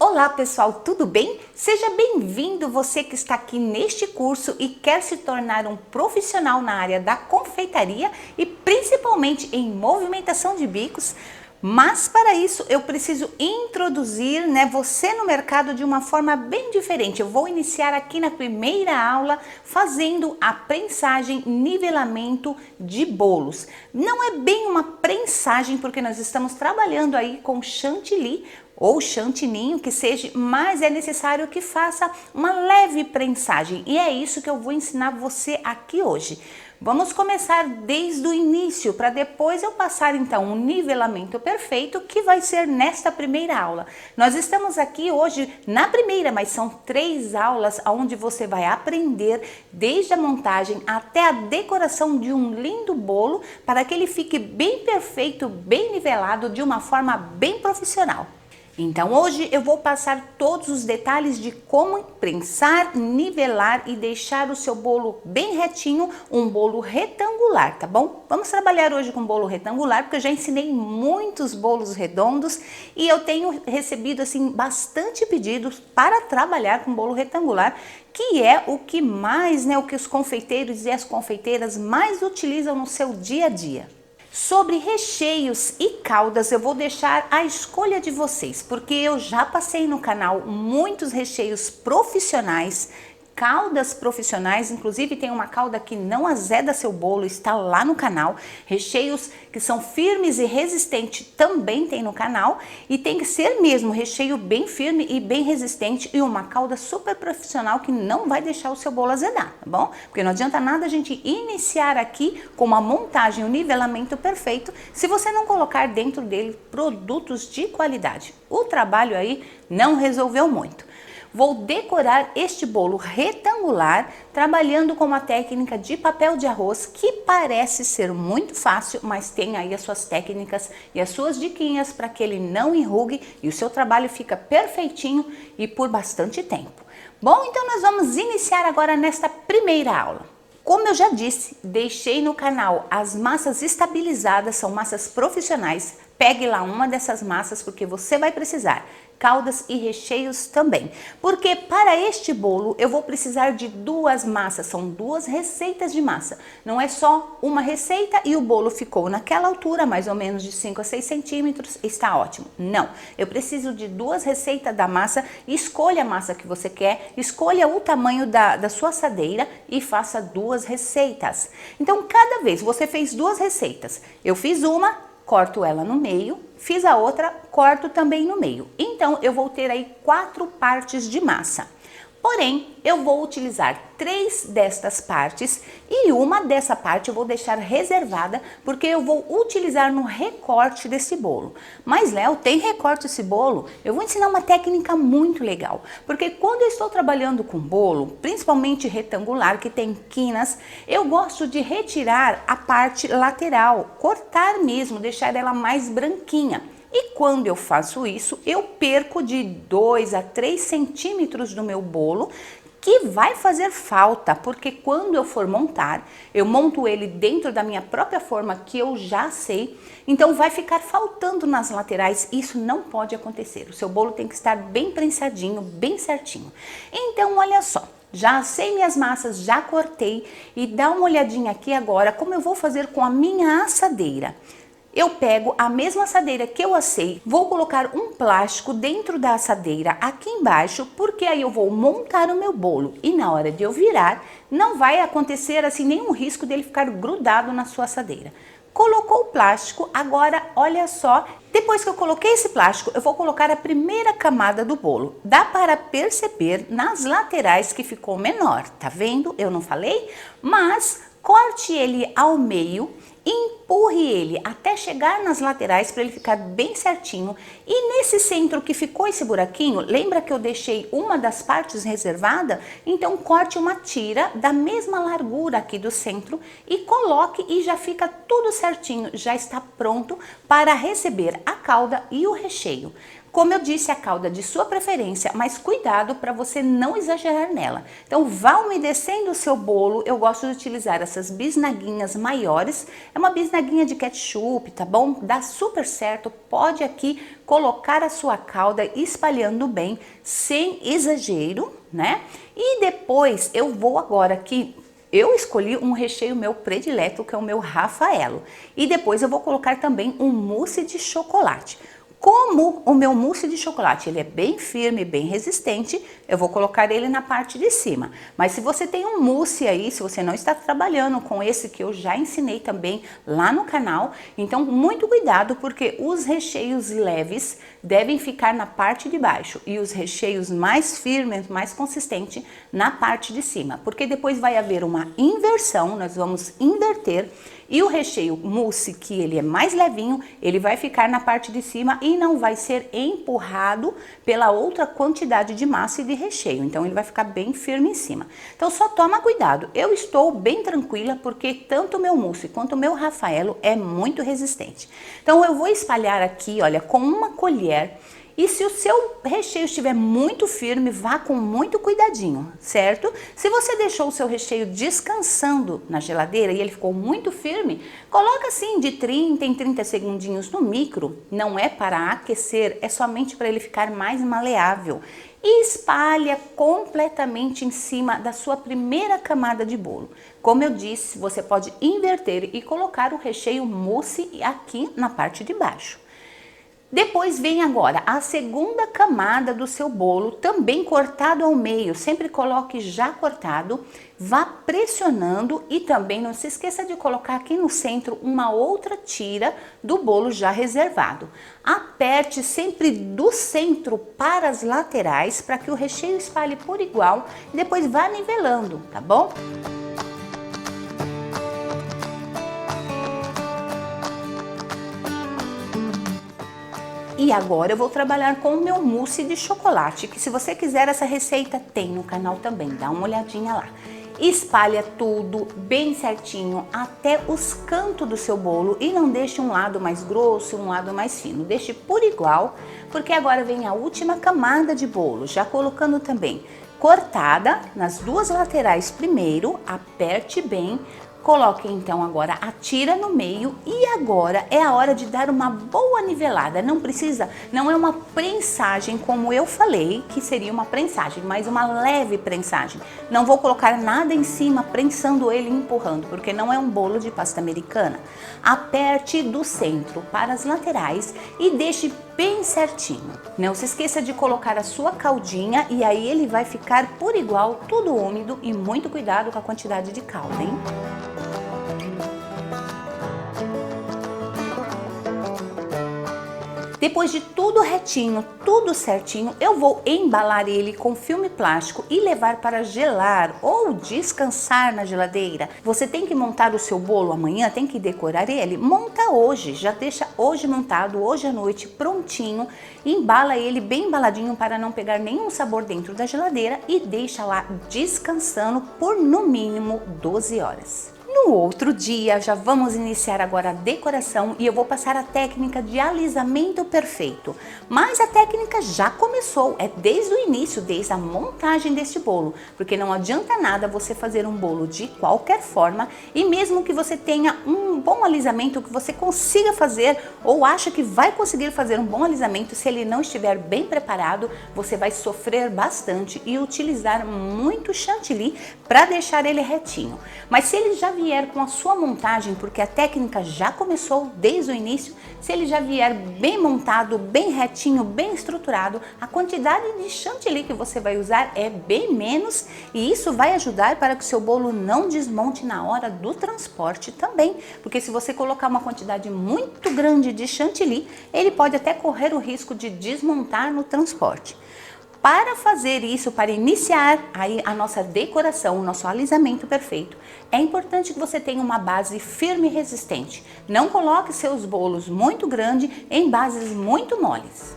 Olá pessoal, tudo bem? Seja bem-vindo você que está aqui neste curso e quer se tornar um profissional na área da confeitaria e principalmente em movimentação de bicos. Mas para isso eu preciso introduzir você no mercado de uma forma bem diferente. Eu vou iniciar aqui na primeira aula fazendo a prensagem, nivelamento de bolos. Não é bem uma prensagem porque nós estamos trabalhando aí com chantilly ou chantininho que seja, mas é necessário que faça uma leve prensagem e é isso que eu vou ensinar você aqui hoje. Vamos começar desde o início para depois eu passar então um nivelamento perfeito que vai ser nesta primeira aula. Nós estamos aqui hoje na primeira, mas são 3 aulas onde você vai aprender desde a montagem até a decoração de um lindo bolo para que ele fique bem perfeito, bem nivelado de uma forma bem profissional. Então hoje eu vou passar todos os detalhes de como prensar, nivelar e deixar o seu bolo bem retinho, um bolo retangular, tá bom? Vamos trabalhar hoje com bolo retangular, porque eu já ensinei muitos bolos redondos e eu tenho recebido assim bastante pedidos para trabalhar com bolo retangular, que é o que mais, o que os confeiteiros e as confeiteiras mais utilizam no seu dia a dia. Sobre recheios e caldas eu vou deixar a escolha de vocês, porque eu já passei no canal muitos recheios profissionais, caldas profissionais, inclusive tem uma calda que não azeda seu bolo, está lá no canal. Recheios que são firmes e resistentes também tem no canal e tem que ser mesmo recheio bem firme e bem resistente e uma calda super profissional que não vai deixar o seu bolo azedar, tá bom? Porque não adianta nada a gente iniciar aqui com uma montagem, um nivelamento perfeito se você não colocar dentro dele produtos de qualidade. O trabalho aí não resolveu muito. Vou decorar este bolo retangular trabalhando com uma técnica de papel de arroz que parece ser muito fácil, mas tem aí as suas técnicas e as suas diquinhas para que ele não enrugue e o seu trabalho fica perfeitinho e por bastante tempo. Bom, então nós vamos iniciar agora nesta primeira aula. Como eu já disse, deixei no canal as massas estabilizadas, são massas profissionais. Pegue lá uma dessas massas porque você vai precisar. Caldas e recheios também. Porque para este bolo eu vou precisar de 2 massas, são 2 receitas de massa. Não é só uma receita e o bolo ficou naquela altura, mais ou menos de 5 a 6 centímetros, está ótimo. Não, eu preciso de 2 receitas da massa, escolha a massa que você quer, escolha o tamanho da sua assadeira e faça 2 receitas. Então cada vez você fez 2 receitas, eu fiz uma, corto ela no meio, fiz a outra, corto também no meio. Então, eu vou ter aí 4 partes de massa. Porém, eu vou utilizar 3 destas partes e uma dessa parte eu vou deixar reservada porque eu vou utilizar no recorte desse bolo. Mas, Léo, tem recorte esse bolo? Eu vou ensinar uma técnica muito legal, porque quando eu estou trabalhando com bolo, principalmente retangular, que tem quinas, eu gosto de retirar a parte lateral, cortar mesmo, deixar ela mais branquinha. E quando eu faço isso, eu perco de 2 a 3 centímetros do meu bolo, que vai fazer falta, porque quando eu for montar, eu monto ele dentro da minha própria forma, que eu já sei, então vai ficar faltando nas laterais, isso não pode acontecer. O seu bolo tem que estar bem prensadinho, bem certinho. Então, olha só. Já assei minhas massas, já cortei e dá uma olhadinha aqui agora como eu vou fazer com a minha assadeira. Eu pego a mesma assadeira que eu assei, vou colocar um plástico dentro da assadeira aqui embaixo, porque aí eu vou montar o meu bolo e na hora de eu virar, não vai acontecer assim nenhum risco dele ficar grudado na sua assadeira. Colocou o plástico, agora olha só, depois que eu coloquei esse plástico, eu vou colocar a primeira camada do bolo. Dá para perceber nas laterais que ficou menor, tá vendo? Eu não falei? Mas corte ele ao meio, empurre ele até chegar nas laterais para ele ficar bem certinho e nesse centro que ficou esse buraquinho, lembra que eu deixei uma das partes reservada? Então corte uma tira da mesma largura aqui do centro e coloque e já fica tudo certinho, já está pronto para receber a calda e o recheio. Como eu disse, a calda de sua preferência, mas cuidado para você não exagerar nela. Então vá umedecendo o seu bolo. Eu gosto de utilizar essas bisnaguinhas maiores. É uma bisnaguinha de ketchup, tá bom? Dá super certo. Pode aqui colocar a sua calda espalhando bem, sem exagero, né? E depois eu vou agora aqui. Eu escolhi um recheio meu predileto, que é o meu Rafaelo. E depois eu vou colocar também um mousse de chocolate. Como o meu mousse de chocolate ele é bem firme, bem resistente, eu vou colocar ele na parte de cima. Mas se você tem um mousse aí, se você não está trabalhando com esse que eu já ensinei também lá no canal, então muito cuidado, porque os recheios leves devem ficar na parte de baixo e os recheios mais firmes, mais consistentes na parte de cima, porque depois vai haver uma inversão, nós vamos inverter. E o recheio mousse, que ele é mais levinho, ele vai ficar na parte de cima e não vai ser empurrado pela outra quantidade de massa e de recheio. Então ele vai ficar bem firme em cima. Então só toma cuidado. Eu estou bem tranquila porque tanto o meu mousse quanto o meu Rafaelo é muito resistente. Então eu vou espalhar aqui, olha, com uma colher. E se o seu recheio estiver muito firme, vá com muito cuidadinho, certo? Se você deixou o seu recheio descansando na geladeira e ele ficou muito firme, coloca assim de 30 em 30 segundinhos no micro. Não é para aquecer, é somente para ele ficar mais maleável. E espalha completamente em cima da sua primeira camada de bolo. Como eu disse, você pode inverter e colocar o recheio mousse aqui na parte de baixo. Depois vem agora a segunda camada do seu bolo, também cortado ao meio. Sempre coloque já cortado, vá pressionando e também não se esqueça de colocar aqui no centro uma outra tira do bolo já reservado. Aperte sempre do centro para as laterais para que o recheio espalhe por igual e depois vá nivelando, tá bom? E agora eu vou trabalhar com o meu mousse de chocolate, que se você quiser essa receita tem no canal também, dá uma olhadinha lá. Espalha tudo bem certinho até os cantos do seu bolo e não deixe um lado mais grosso e um lado mais fino, deixe por igual, porque agora vem a última camada de bolo, já colocando também cortada nas duas laterais primeiro, aperte bem. Coloque então agora a tira no meio e agora é a hora de dar uma boa nivelada. Não precisa, não é uma prensagem como eu falei que seria uma prensagem, mas uma leve prensagem. Não vou colocar nada em cima prensando ele e empurrando, porque não é um bolo de pasta americana. Aperte do centro para as laterais e deixe bem certinho. Não se esqueça de colocar a sua caldinha e aí ele vai ficar por igual, tudo úmido e muito cuidado com a quantidade de calda, hein? Depois de tudo retinho, tudo certinho, eu vou embalar ele com filme plástico e levar para gelar ou descansar na geladeira. Você tem que montar o seu bolo amanhã, tem que decorar ele, monta hoje, já deixa hoje montado, hoje à noite, prontinho, embala ele bem embaladinho para não pegar nenhum sabor dentro da geladeira e deixa lá descansando por no mínimo 12 horas. No outro dia, já vamos iniciar agora a decoração e eu vou passar a técnica de alisamento perfeito. Mas a técnica já começou, é desde o início, desde a montagem deste bolo, porque não adianta nada você fazer um bolo de qualquer forma e mesmo que você tenha um bom alisamento, que você consiga fazer ou acha que vai conseguir fazer um bom alisamento, se ele não estiver bem preparado, você vai sofrer bastante e utilizar muito chantilly para deixar ele retinho. Mas se ele já vier com a sua montagem, porque a técnica já começou desde o início, se ele já vier bem montado, bem retinho, bem estruturado, a quantidade de chantilly que você vai usar é bem menos e isso vai ajudar para que o seu bolo não desmonte na hora do transporte também, porque se você colocar uma quantidade muito grande de chantilly, ele pode até correr o risco de desmontar no transporte. Para fazer isso, para iniciar aí a nossa decoração, o nosso alisamento perfeito, é importante que você tenha uma base firme e resistente. Não coloque seus bolos muito grandes em bases muito moles.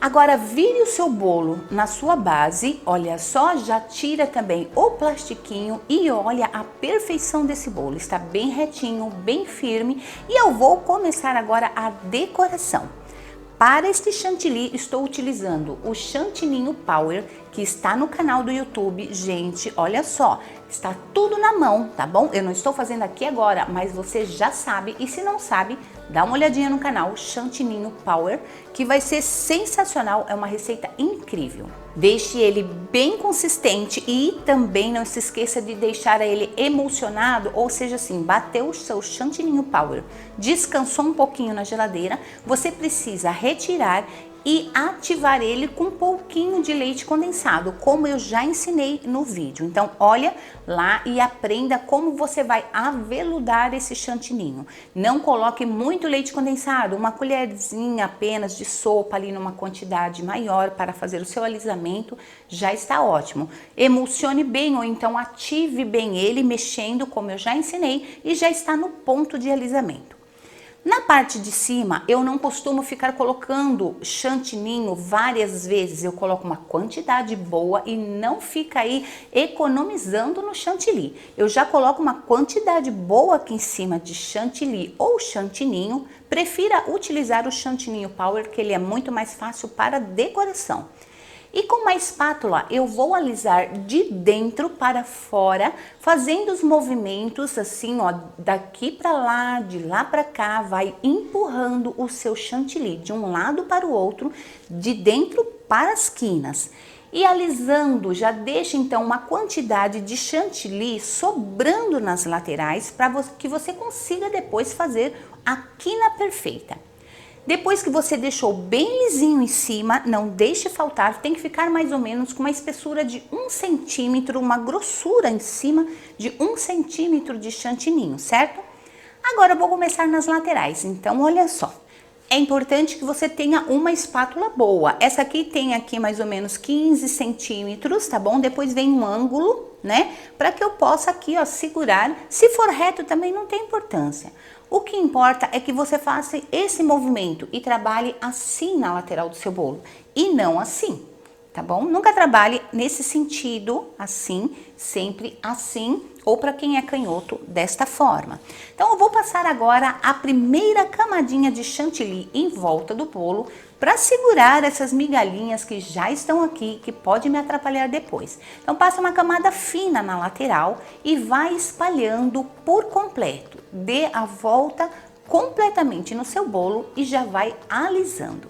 Agora vire o seu bolo na sua base, olha só, já tira também o plastiquinho e olha a perfeição desse bolo. Está bem retinho, bem firme e eu vou começar agora a decoração. Para este chantilly, estou utilizando o Chantininho Power, que está no canal do YouTube. Gente, olha só, está tudo na mão, tá bom? Eu não estou fazendo aqui agora, mas você já sabe, e se não sabe, dá uma olhadinha no canal Chantininho Power, que vai ser sensacional, é uma receita incrível. Deixe ele bem consistente e também não se esqueça de deixar ele emulsionado, ou seja assim, bateu o seu Chantininho Power, descansou um pouquinho na geladeira, você precisa retirar e ativar ele com um pouquinho de leite condensado, como eu já ensinei no vídeo. Então olha lá e aprenda como você vai aveludar esse chantininho. Não coloque muito leite condensado, uma colherzinha apenas de sopa ali numa quantidade maior para fazer o seu alisamento, já está ótimo. Emulsione bem ou então ative bem ele mexendo, como eu já ensinei, e já está no ponto de alisamento. Na parte de cima, eu não costumo ficar colocando chantininho várias vezes, eu coloco uma quantidade boa e não fica aí economizando no chantilly. Eu já coloco uma quantidade boa aqui em cima de chantilly ou chantininho, prefira utilizar o Chantininho Power, que ele é muito mais fácil para decoração. E com uma espátula eu vou alisar de dentro para fora, fazendo os movimentos assim, ó, daqui para lá, de lá para cá, vai empurrando o seu chantilly de um lado para o outro, de dentro para as quinas. E alisando, já deixa então uma quantidade de chantilly sobrando nas laterais para que você consiga depois fazer a quina perfeita. Depois que você deixou bem lisinho em cima, não deixe faltar, tem que ficar mais ou menos com uma espessura de 1 centímetro, uma grossura em cima de 1 centímetro de chantininho, certo? Agora eu vou começar nas laterais, então olha só. É importante que você tenha uma espátula boa. Essa aqui tem aqui mais ou menos 15 centímetros, tá bom? Depois vem um ângulo, né? Para que eu possa aqui, ó, segurar. Se for reto também não tem importância. O que importa é que você faça esse movimento e trabalhe assim na lateral do seu bolo e não assim, tá bom? Nunca trabalhe nesse sentido, assim, sempre assim, ou para quem é canhoto, desta forma. Então eu vou passar agora a primeira camadinha de chantilly em volta do bolo para segurar essas migalhinhas que já estão aqui, que pode me atrapalhar depois. Então passa uma camada fina na lateral e vai espalhando por completo. Dê a volta completamente no seu bolo e já vai alisando.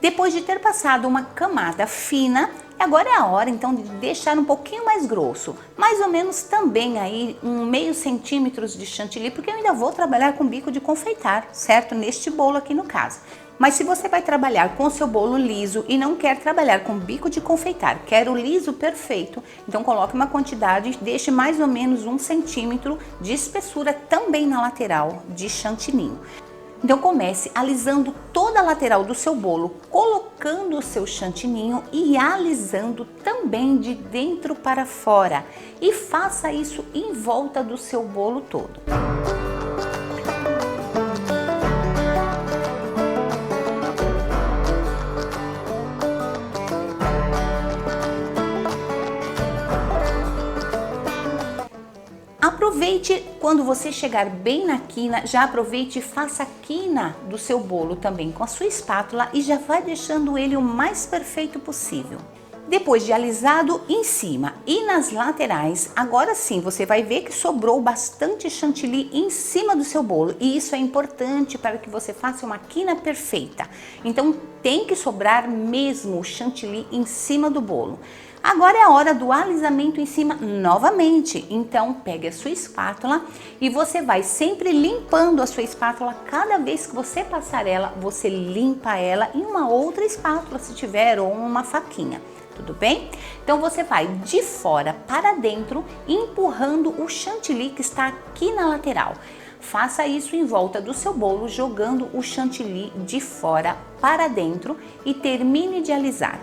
Depois de ter passado uma camada fina, agora é a hora então de deixar um pouquinho mais grosso, mais ou menos também aí meio centímetro de chantilly, porque eu ainda vou trabalhar com bico de confeitar, certo? Neste bolo aqui no caso. Mas se você vai trabalhar com o seu bolo liso e não quer trabalhar com bico de confeitar, quer o liso perfeito, então coloque uma quantidade e deixe mais ou menos 1 centímetro de espessura também na lateral de chantininho. Então comece alisando toda a lateral do seu bolo, colocando o seu chantininho e alisando também de dentro para fora. E faça isso em volta do seu bolo todo. Aproveite quando você chegar bem na quina, já aproveite e faça a quina do seu bolo também com a sua espátula e já vai deixando ele o mais perfeito possível. Depois de alisado em cima e nas laterais, agora sim você vai ver que sobrou bastante chantilly em cima do seu bolo, e isso é importante para que você faça uma quina perfeita. Então tem que sobrar mesmo o chantilly em cima do bolo. Agora é a hora do alisamento em cima novamente. Então pegue a sua espátula e você vai sempre limpando a sua espátula. Cada vez que você passar ela, você limpa ela em uma outra espátula, se tiver, ou uma faquinha. Tudo bem? Então você vai de fora para dentro, empurrando o chantilly que está aqui na lateral. Faça isso em volta do seu bolo, jogando o chantilly de fora para dentro e termine de alisar.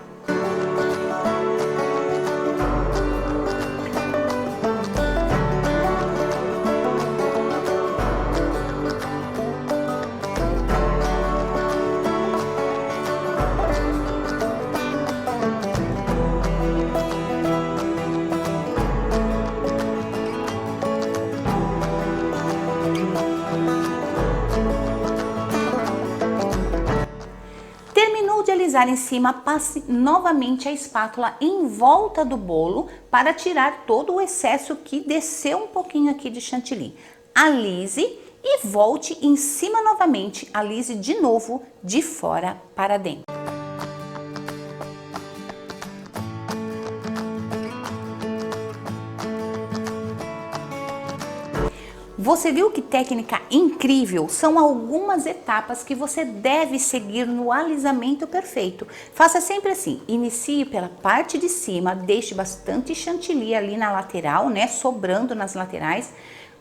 Terminou de alisar em cima, passe novamente a espátula em volta do bolo para tirar todo o excesso que desceu um pouquinho aqui de chantilly. Alise e volte em cima novamente, alise de novo de fora para dentro. Você viu que técnica incrível? São algumas etapas que você deve seguir no alisamento perfeito. Faça sempre assim, inicie pela parte de cima, deixe bastante chantilly ali na lateral, né, sobrando nas laterais.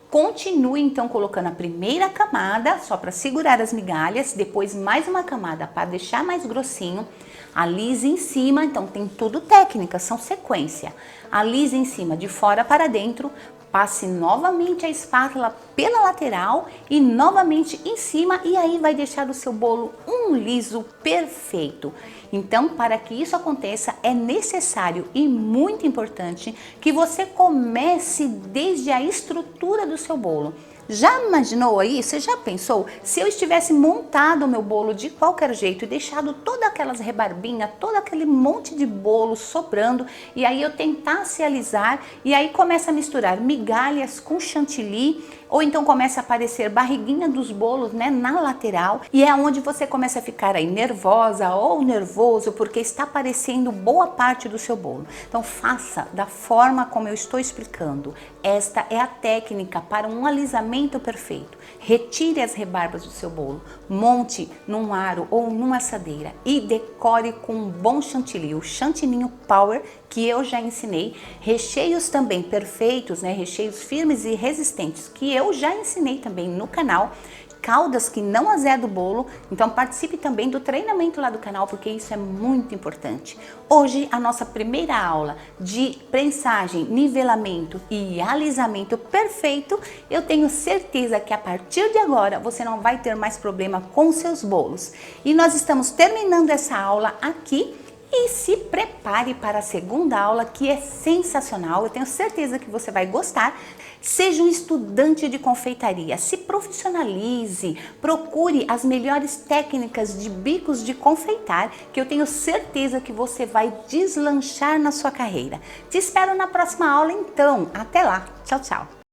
Continue então colocando a primeira camada, só para segurar as migalhas, depois mais uma camada para deixar mais grossinho. Alise em cima, então tem tudo técnica, são sequência. Alise em cima, de fora para dentro. Passe novamente a espátula pela lateral e novamente em cima, e aí vai deixar o seu bolo um liso perfeito. Então, para que isso aconteça, é necessário e muito importante que você comece desde a estrutura do seu bolo. Já imaginou aí? Você já pensou? Se eu estivesse montado o meu bolo de qualquer jeito e deixado todas aquelas rebarbinhas, todo aquele monte de bolo sobrando, e aí eu tentasse alisar, e aí começa a misturar migalhas com chantilly, ou então começa a aparecer barriguinha dos bolos, né, na lateral, e é onde você começa a ficar aí nervosa ou nervoso, porque está aparecendo boa parte do seu bolo. Então faça da forma como eu estou explicando. Esta é a técnica para um alisamento perfeito. Retire as rebarbas do seu bolo, monte num aro ou numa assadeira e decore com um bom chantilly, o chantininho Power, que eu já ensinei, recheios também perfeitos, né, recheios firmes e resistentes, que eu já ensinei também no canal, caldas que não azedam o bolo. Então participe também do treinamento lá do canal, porque isso é muito importante. Hoje a nossa primeira aula de prensagem, nivelamento e alisamento perfeito, eu tenho certeza que a partir de agora você não vai ter mais problema com seus bolos. E nós estamos terminando essa aula aqui. E se prepare para a segunda aula, que é sensacional, eu tenho certeza que você vai gostar. Seja um estudante de confeitaria, se profissionalize, procure as melhores técnicas de bicos de confeitar, que eu tenho certeza que você vai deslanchar na sua carreira. Te espero na próxima aula então, até lá, tchau, tchau!